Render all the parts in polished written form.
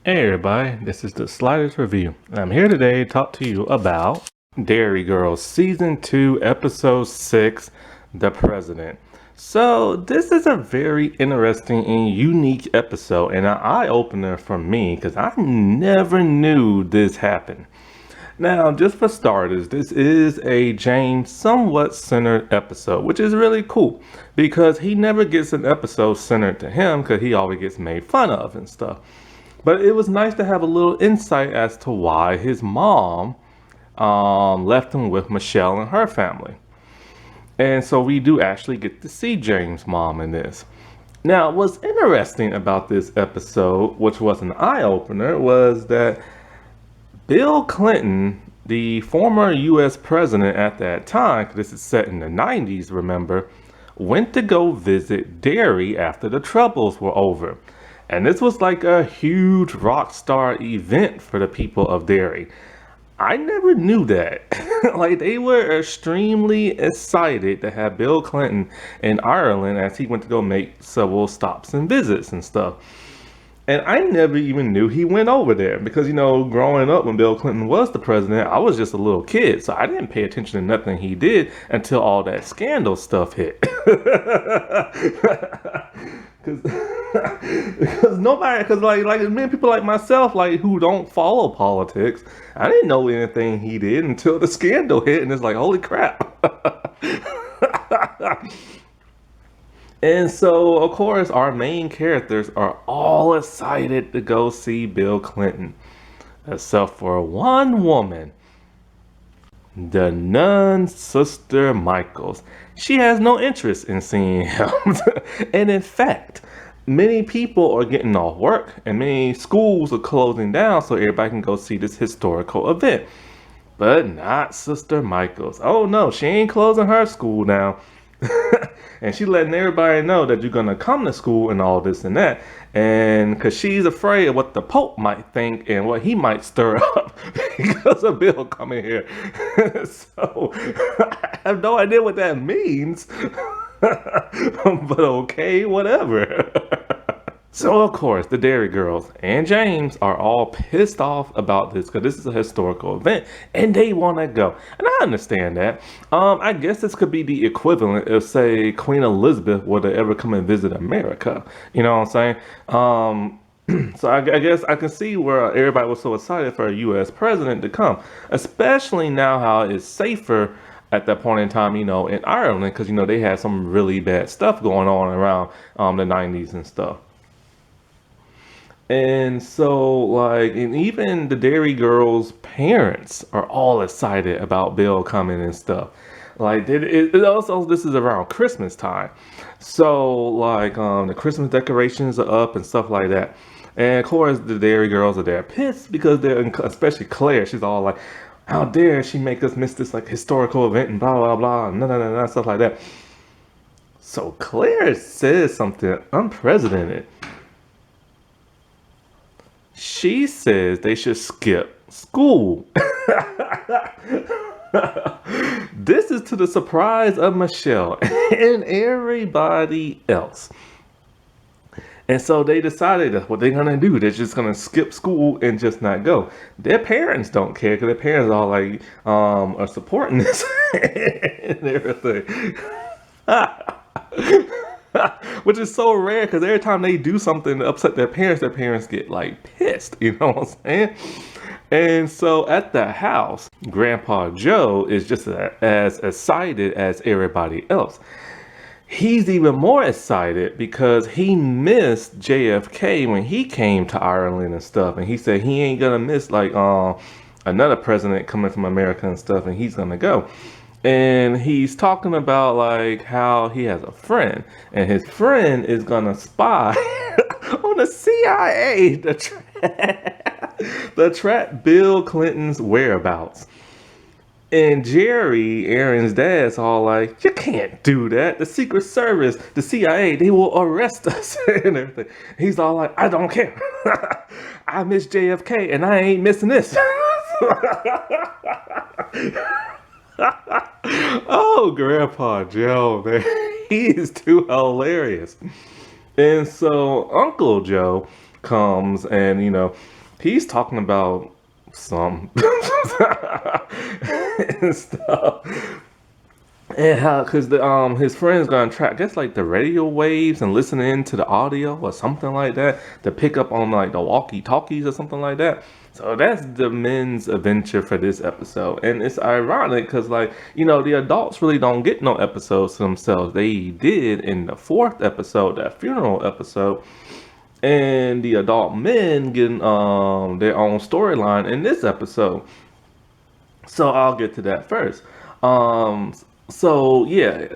Hey everybody, this is the Sliders Review. I'm here today to talk to you about Dairy Girls Season 2, Episode 6, The President. So, this is a very interesting and unique episode and an eye-opener for me because I never knew this happened. Now, just for starters, this is a James somewhat centered episode, which is really cool because he never gets an episode centered to him because he always gets made fun of and stuff. But it was nice to have a little insight as to why his mom left him with Michelle and her family. And so we do actually get to see James' mom in this. Now, what's interesting about this episode, which was an eye opener, was that Bill Clinton, the former US president at that time, 'cause this is set in the 90s, remember, went to go visit Derry after the Troubles were over. And this was like a huge rock star event for the people of Derry. I never knew that. Like, they were extremely excited to have Bill Clinton in Ireland as he went to go make several stops and visits and stuff. And I never even knew he went over there because, growing up when Bill Clinton was the president, I was just a little kid. So I didn't pay attention to nothing he did until all that scandal stuff hit. Because nobody, because like many people like myself, like who don't follow politics, I didn't know anything he did until the scandal hit, and it's like, holy crap. And so, of course, our main characters are all excited to go see Bill Clinton, except for one woman, the nun Sister Michaels. She has no interest in seeing him. And in fact, many people are getting off work and many schools are closing down so everybody can go see this historical event. But not Sister Michaels. Oh no, she ain't closing her school down. And she letting everybody know that you're gonna come to school and all this and that, and because she's afraid of what the Pope might think and what he might stir up because of Bill coming here. So I have no idea what that means. But okay, whatever. So of course, the Dairy Girls and James are all pissed off about this because this is a historical event and they want to go. And I understand that. I guess this could be the equivalent if, say, Queen Elizabeth were to ever come and visit America. You know what I'm saying? So I guess I can see where everybody was so excited for a U.S. president to come, especially now how it's safer at that point in time, in Ireland, because, they had some really bad stuff going on around the 90s and stuff. And so, like, and even the Dairy Girls' parents are all excited about Bill coming and stuff. Like, it also, this is around Christmas time. So, like, the Christmas decorations are up and stuff like that. And of course, the Dairy Girls are there pissed because especially Claire, she's all like, how dare she make us miss this, like, historical event and blah, blah, blah, and no, stuff like that. So Claire says something unprecedented. She says they should skip school. This is to the surprise of Michelle and everybody else. And so they decided that's what they're going to do. They're just going to skip school and just not go. Their parents don't care because their parents all like are supporting this and everything. Which is so rare because every time they do something to upset their parents get like pissed, you know what I'm saying? And so at the house, Grandpa Joe is just as excited as everybody else. He's even more excited because he missed JFK when he came to Ireland and stuff. And he said he ain't gonna miss like another president coming from America and stuff, and he's gonna go. And he's talking about like how he has a friend and his friend is gonna spy on the CIA to track Bill Clinton's whereabouts. And Jerry, Aaron's dad's all like, you can't do that. The Secret Service, the CIA, they will arrest us and everything. He's all like, I don't care. I miss JFK and I ain't missing this. Oh, Grandpa Joe, man, he is too hilarious. And so Uncle Joe comes and, he's talking about some and stuff. And how, cause his friend's gonna track, I guess like the radio waves and listening to the audio or something like that to pick up on like the walkie talkies or something like that. So that's the men's adventure for this episode, and it's ironic because like the adults really don't get no episodes to themselves. They did in the fourth episode, that funeral episode, and the adult men getting their own storyline in this episode. So I'll get to that first. Um, so yeah,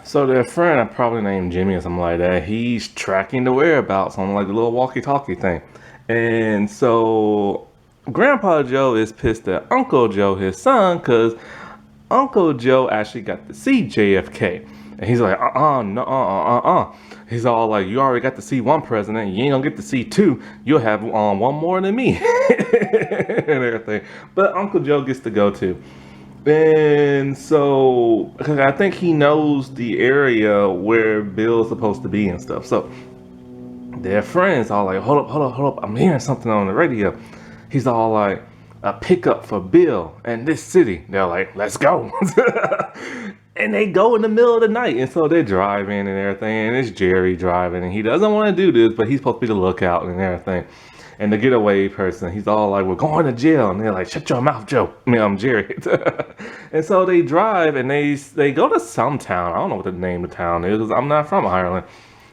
so their friend, I probably named Jimmy or something like that. He's tracking the whereabouts on like the little walkie-talkie thing, and so Grandpa Joe is pissed at Uncle Joe, his son, because Uncle Joe actually got to see JFK, and he's like, no, He's all like, you already got to see one president, you ain't gonna get to see two. You'll have one more than me, and everything. But Uncle Joe gets to go too. And so, because I think he knows the area where Bill's supposed to be and stuff. So their friends all like, hold up, I'm hearing something on the radio. He's all like, a pickup for Bill in this city. They're like, let's go. And they go in the middle of the night. And so they're driving and everything. And it's Jerry driving. And he doesn't want to do this, but he's supposed to be the lookout and everything. And the getaway person, he's all like, we're going to jail. And they're like, shut your mouth, Joe. I mean, I'm Jerry. And so they drive and they go to some town. I don't know what the name of the town is because I'm not from Ireland.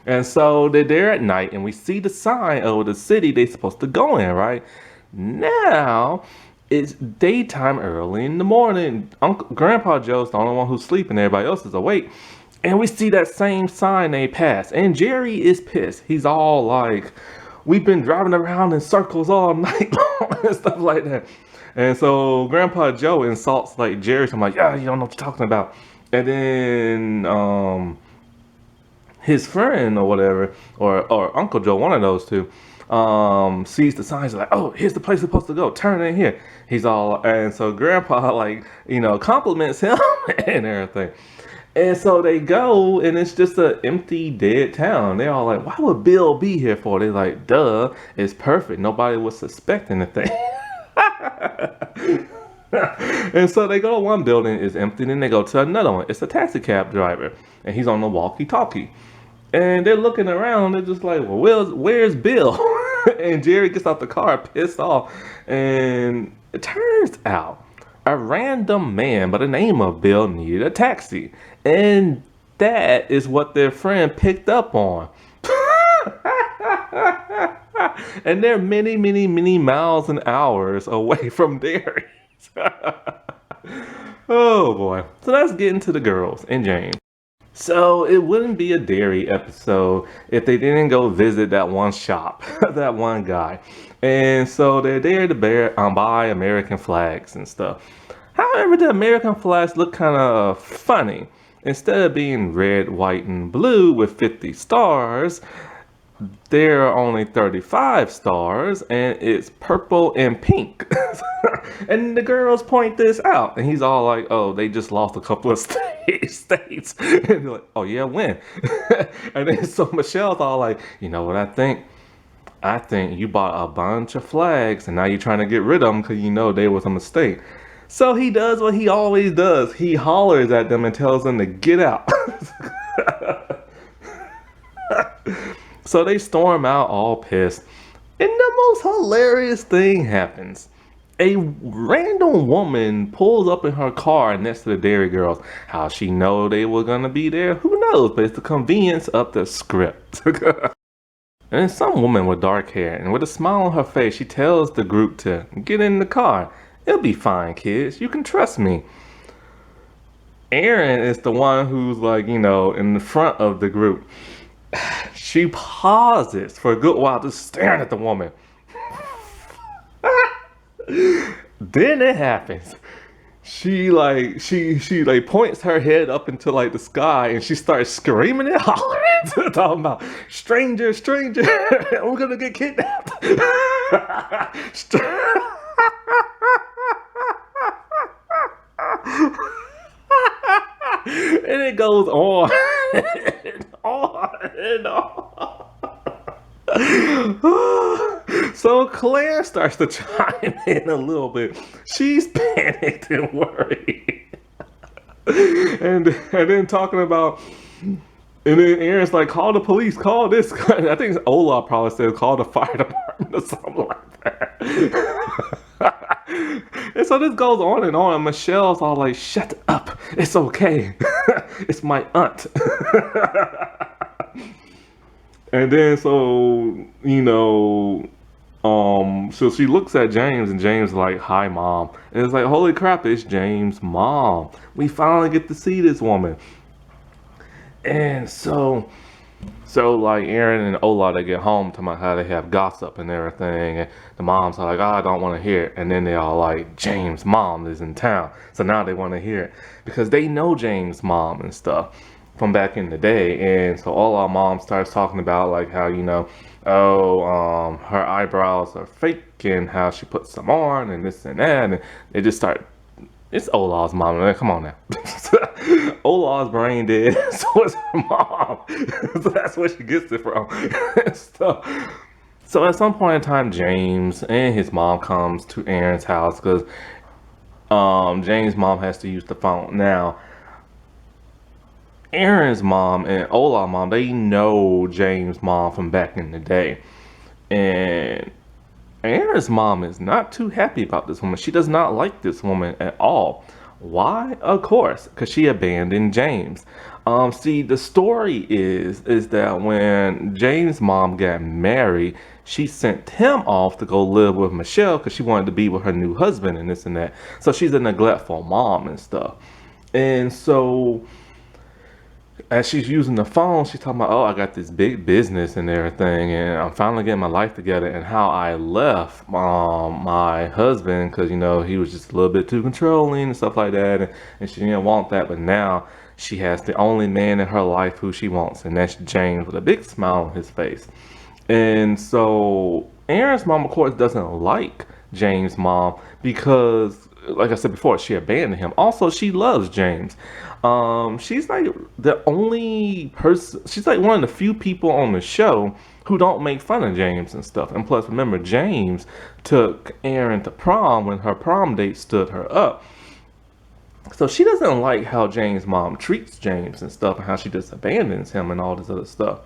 And so they're there at night and we see the sign of the city they're supposed to go in, right? Now it's daytime early in the morning. Grandpa Joe's the only one who's sleeping. Everybody else is awake. And we see that same sign they pass. And Jerry is pissed. He's all like, we've been driving around in circles all night long and stuff like that. And so Grandpa Joe insults like Jerry. So I'm like, yeah, you don't know what you're talking about. And then his friend or whatever, or Uncle Joe, one of those two, sees the signs like, oh, here's the place we're supposed to go. Turn in here. He's all, and so Grandpa like, compliments him and everything. And so they go, and it's just an empty, dead town. They're all like, why would Bill be here for? They're like, duh, it's perfect. Nobody would suspect anything. And so they go to one building, it's empty, then they go to another one. It's a taxi cab driver, and he's on the walkie-talkie. And they're looking around, they're just like, well, where's Bill? And Jerry gets out the car pissed off. And it turns out a random man by the name of Bill needed a taxi. And that is what their friend picked up on. And they're many, many, many miles and hours away from Derry. Oh boy. So let's get into the girls and James. So it wouldn't be a Derry episode if they didn't go visit that one shop, that one guy. And so they're there to buy American flags and stuff. However, the American flags look kind of funny. Instead of being red, white, and blue with 50 stars, there are only 35 stars, and it's purple and pink. And the girls point this out, and he's all like, oh, they just lost a couple of states. And they're like, oh yeah, when? And then so Michelle's all like, you know what I think? I think you bought a bunch of flags, and now you're trying to get rid of them because you know they was a mistake. So he does what he always does. He hollers at them and tells them to get out. So they storm out all pissed. And the most hilarious thing happens. A random woman pulls up in her car next to the Derry girls. How she know they were gonna be there? Who knows? But it's the convenience of the script. And then some woman with dark hair and with a smile on her face, she tells the group to get in the car. It'll be fine, kids. You can trust me. Erin is the one who's like, in the front of the group. She pauses for a good while just staring at the woman. Then it happens. She points her head up into like the sky and she starts screaming and hollering, talking about stranger, we're gonna get kidnapped. And it goes on and on and all. So Claire starts to chime in a little bit. She's panicked and worried. And then talking about, and then Aaron's like, call the police, call this. I think Olaf probably said, call the fire department or something like that. And so this goes on, and Michelle's all like, shut up, it's okay. It's my aunt. And then so she looks at James, and James is like, hi mom. And it's like, holy crap, it's James' mom. We finally get to see this woman. And so like Aaron and Ola, they get home talking about how they have gossip and everything, and the moms are like, oh, I don't want to hear it. And then they all like, James' mom is in town, so now they want to hear it because they know James' mom and stuff from back in the day. And so all our mom starts talking about like how, her eyebrows are fake and how she puts them on and this and that, and they just start. It's Olaf's mom. Man, come on now. Olaf's brain dead. So is her mom. So that's where she gets it from. So at some point in time, James and his mom comes to Aaron's house because James' mom has to use the phone. Now, Aaron's mom and Olaf's mom, they know James' mom from back in the day. And Aaron's mom is not too happy about this woman. She does not like this woman at all. Why? Of course, because she abandoned James. See, the story is that when James' mom got married, she sent him off to go live with Michelle because she wanted to be with her new husband and this and that. So she's a neglectful mom and stuff. And so as she's using the phone, she's talking about, oh, I got this big business and everything, and I'm finally getting my life together, and how I left my husband because, he was just a little bit too controlling and stuff like that, and she didn't want that, but now she has the only man in her life who she wants, and that's James, with a big smile on his face. And so Aaron's mom, of course, doesn't like James' mom because, like I said before, she abandoned him. Also, she loves James. She's like the only person, she's like one of the few people on the show who don't make fun of James and stuff. And plus, remember, James took Aaron to prom when her prom date stood her up. So she doesn't like how James' mom treats James and stuff, and how she just abandons him and all this other stuff.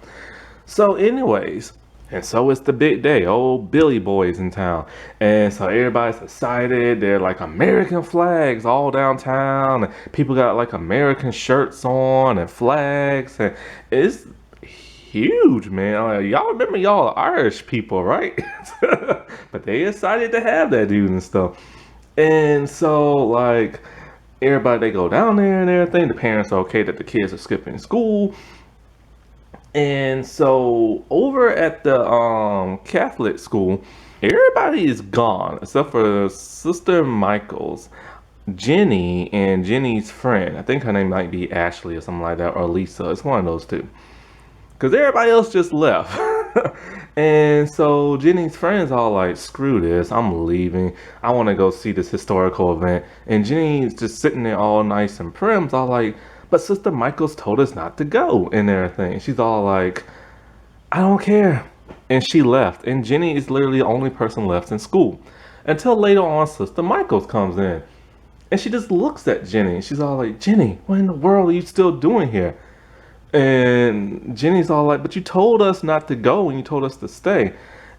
So anyways, and so it's the big day. Old Billy Boy's in town. And so everybody's excited. They're like American flags all downtown. And people got like American shirts on and flags. And it's huge, man. Like, y'all remember y'all are Irish people, right? But they excited to have that dude and stuff. And so like everybody, they go down there and everything. The parents are okay that the kids are skipping school. And so over at the Catholic school, everybody is gone except for Sister Michael's, Jenny, and Jenny's friend. I think her name might be Ashley or something like that, or Lisa. It's one of those two. Because everybody else just left. And so Jenny's friends all like, screw this, I'm leaving. I want to go see this historical event. And Jenny's just sitting there all nice and prim, all like, but Sister Michael's told us not to go and everything. She's all like, I don't care. And she left. And Jenny is literally the only person left in school. Until later on, Sister Michael's comes in. And she just looks at Jenny. She's all like, Jenny, what in the world are you still doing here? And Jenny's all like, but you told us not to go and you told us to stay.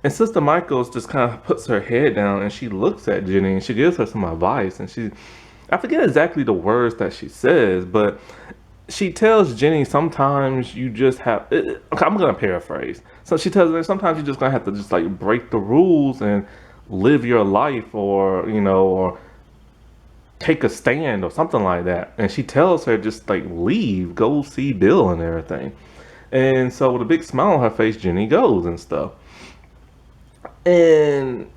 And Sister Michael's just kind of puts her head down and she looks at Jenny and she gives her some advice. And I forget exactly the words that she says, but she tells Jenny sometimes you just have, okay, I'm going to paraphrase. So she tells her sometimes you're just going to have to just like break the rules and live your life, or, or take a stand or something like that. And she tells her just like leave, go see Bill and everything. And so with a big smile on her face, Jenny goes and stuff. And,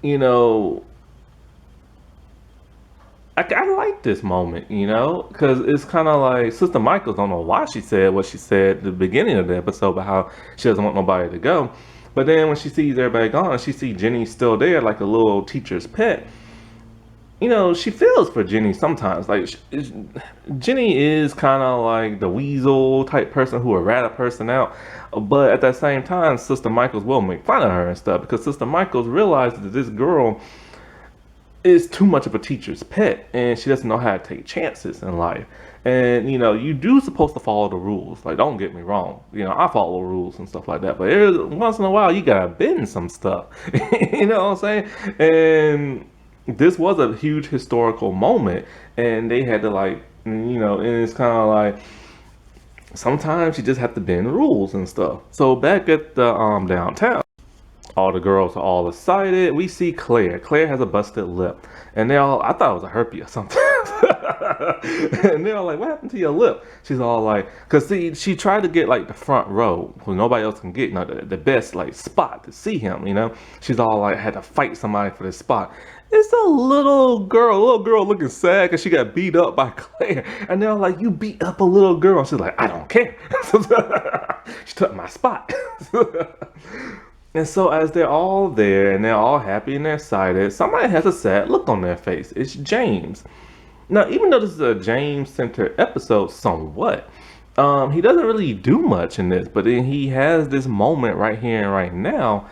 I like this moment, because it's kind of like Sister Michaels don't know why she said what she said at the beginning of the episode about how she doesn't want nobody to go. But then when she sees everybody gone, she sees Jenny still there like a little teacher's pet. she feels for Jenny sometimes. Like, Jenny is kind of like the weasel type person who will rat a person out. But at that same time, Sister Michaels will make fun of her and stuff because Sister Michaels realizes that this girl is too much of a teacher's pet and she doesn't know how to take chances in life. And you do supposed to follow the rules. Like, don't get me wrong. I follow rules and stuff like that. But once in a while, you gotta bend some stuff. You know what I'm saying? And this was a huge historical moment, and they had to and it's kind of like sometimes you just have to bend the rules and stuff. So back at the downtown. All the girls are all excited. We see Claire. Claire has a busted lip. And I thought it was a herpes or something. And they're all like, what happened to your lip? She's all like, because see, she tried to get like the front row where nobody else can get, the best like spot to see him. She's all like, had to fight somebody for this spot. It's a little girl looking sad because she got beat up by Claire. And they're like, you beat up a little girl. And she's like, I don't care. She took my spot. And so as they're all there and they're all happy and they're excited, somebody has a sad look on their face. It's James. Now, even though this is a James-centered episode somewhat, he doesn't really do much in this, but then he has this moment right here and right now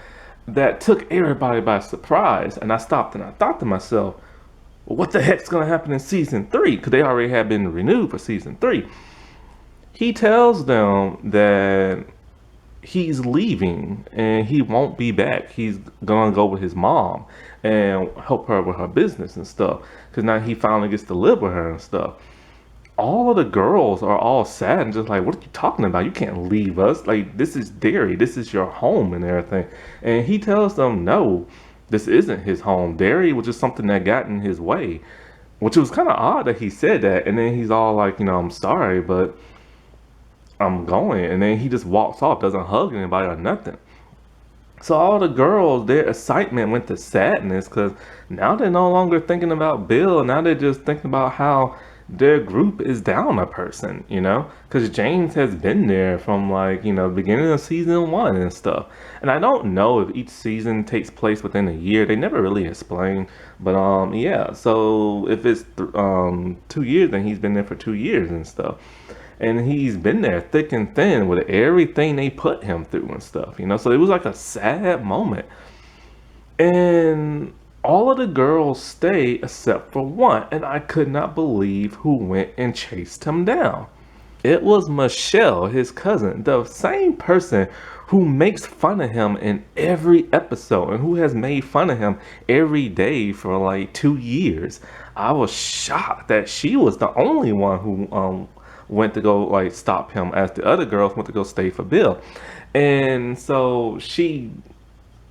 that took everybody by surprise. And I stopped and I thought to myself, well, what the heck's going to happen in season 3? Because they already have been renewed for season 3. He tells them that he's leaving and he won't be back. He's gonna go with his mom and help her with her business and stuff, because now he finally gets to live with her and stuff. All of the girls are all sad and just like, what are you talking about? You can't leave us. Like, this is Derry, this is your home and everything. And he tells them, no, this isn't his home. Derry was just something that got in his way, which was kind of odd that he said that. And then he's all like, I'm sorry, but I'm going. And then he just walks off, doesn't hug anybody or nothing. So all the girls, their excitement went to sadness because now they're no longer thinking about Bill. Now they're just thinking about how their group is down a person, because James has been there from the beginning of season 1 and stuff. And I don't know if each season takes place within a year. They never really explain. But yeah, so if it's 2 years, then he's been there for 2 years and stuff. And he's been there thick and thin with everything they put him through and stuff, So it was like a sad moment. And all of the girls stay except for one. And I could not believe who went and chased him down. It was Michelle, his cousin, the same person who makes fun of him in every episode and who has made fun of him every day for like 2 years. I was shocked that she was the only one who went to go stop him, as the other girls went to go stay for Bill. And so she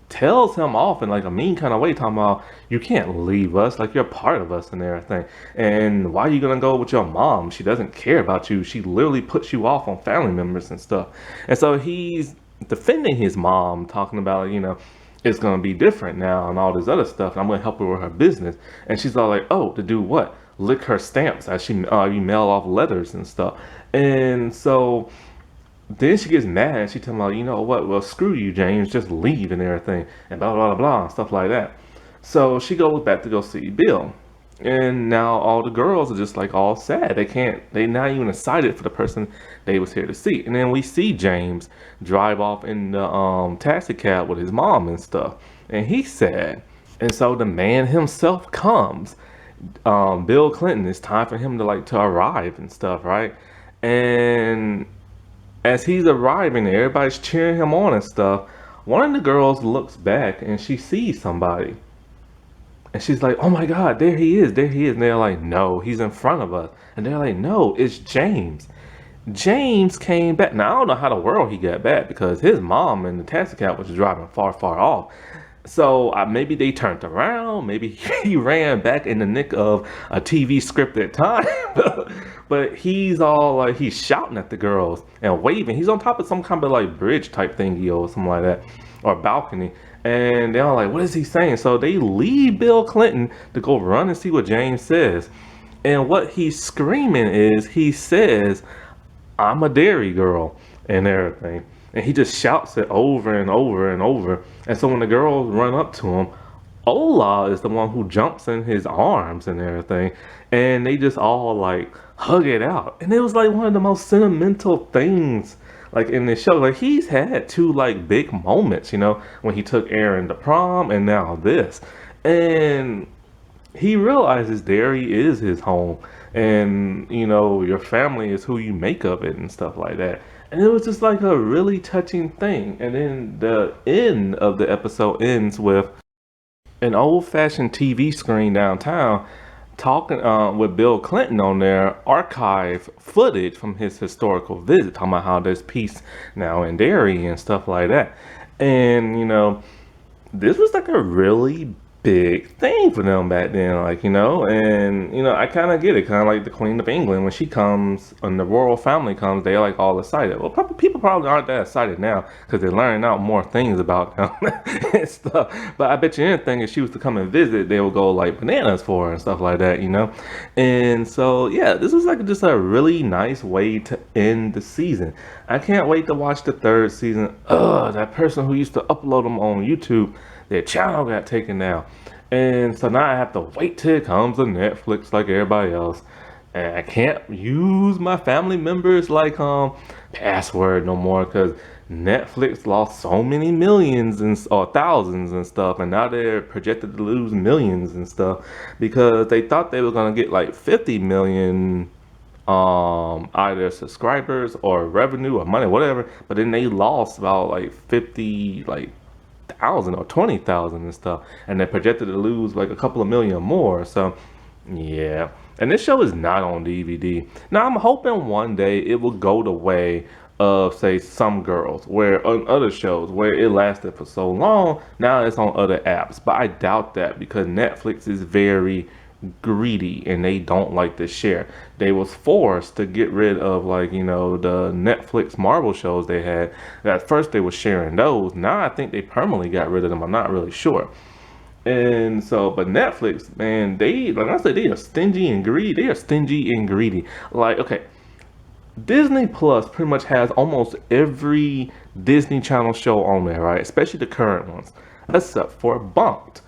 tells him off in a mean kind of way, talking about, you can't leave us, you're part of us and everything. And why are you gonna go with your mom? She doesn't care about you. She literally puts you off on family members and stuff. And so he's defending his mom, talking about, it's gonna be different now and all this other stuff. And I'm gonna help her with her business. And she's all like, oh, to do what? Lick her stamps as she you mail off letters and stuff. And so then she gets mad and she tells me, you know what, well, screw you, James, just leave and everything and blah blah blah and stuff like that. So she goes back to go see Bill. And now all the girls are just all sad. They not even excited for the person they was here to see. And then we see James drive off in the taxi cab with his mom and stuff. And he's sad. And so the man himself comes. Bill Clinton, it's time for him to arrive and stuff, right? And as he's arriving, everybody's cheering him on and stuff. One of the girls looks back and she sees somebody. And she's like, oh my God, there he is. And they're like, no, he's in front of us. And they're like, no, it's James. James came back. Now, I don't know how the world he got back because his mom in the taxi cab was driving far, far off. So maybe they turned around. Maybe he ran back in the nick of a TV scripted time. But he's all he's shouting at the girls and waving. He's on top of some kind of bridge type thingy or something like that, or balcony. And they're all like, what is he saying? So they leave Bill Clinton to go run and see what James says. And what he's screaming is, he says, I'm a dairy girl and everything. And he just shouts it over and over and over. And so when the girls run up to him, Ola is the one who jumps in his arms and everything, and they just all like hug it out, and it was like one of the most sentimental things like in this show. Like he's had two like big moments, you know, when he took Aaron to prom, and now this, and he realizes Derry is his home, and you know your family is who you make of it and stuff like that. And it was just like a really touching thing. And then the end of the episode ends with an old-fashioned TV screen downtown talking with Bill Clinton on there, archive footage from his historical visit, talking about how there's peace now in Derry and stuff like that. And you know, this was like a really big thing for them back then, like, you know. And you know, I kind of get it, kind of like the Queen of England when she comes, when the royal family comes, they're like all excited. Well, probably, people probably aren't that excited now because they're learning out more things about them and stuff. But I bet you anything, if she was to come and visit, they would go like bananas for her and stuff like that, you know. And so yeah, this was like just a really nice way to end the season. I can't wait to watch the third season. That person who used to upload them on YouTube, their channel got taken down. And so now I have to wait till it comes to Netflix like everybody else. And I can't use my family members like password no more because Netflix lost so many millions and or thousands and stuff, and now they're projected to lose millions and stuff because they thought they were gonna get like 50 million either subscribers or revenue or money, whatever, but then they lost about like 50 like thousand or 20,000 and stuff, and they're projected to lose like a couple of million more. So yeah, and this show is not on DVD. Now I'm hoping one day it will go the way of say Some Girls, where on other shows where it lasted for so long, now it's on other apps. But I doubt that because Netflix is very greedy and they don't like to share. They was forced to get rid of, like, you know, the Netflix Marvel shows they had. At first they were sharing those. Now I think they permanently got rid of them. I'm not really sure. And so, but Netflix, man, they, like I said, they are stingy and greedy. They are stingy and greedy. Like, okay, Disney Plus pretty much has almost every Disney Channel show on there, right? Especially the current ones, except for Bunked.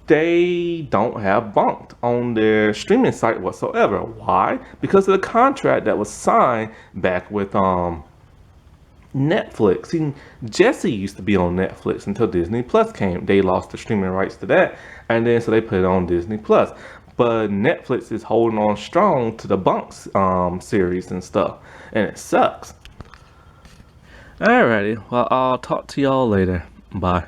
They don't have Bunked on their streaming site whatsoever. Why? Because of the contract that was signed back with Netflix. See, Jesse used to be on Netflix until Disney Plus came. They lost the streaming rights to that, and then so they put it on Disney Plus. But Netflix is holding on strong to the Bunks series and stuff, and it sucks. Alrighty, well, I'll talk to y'all later. Bye.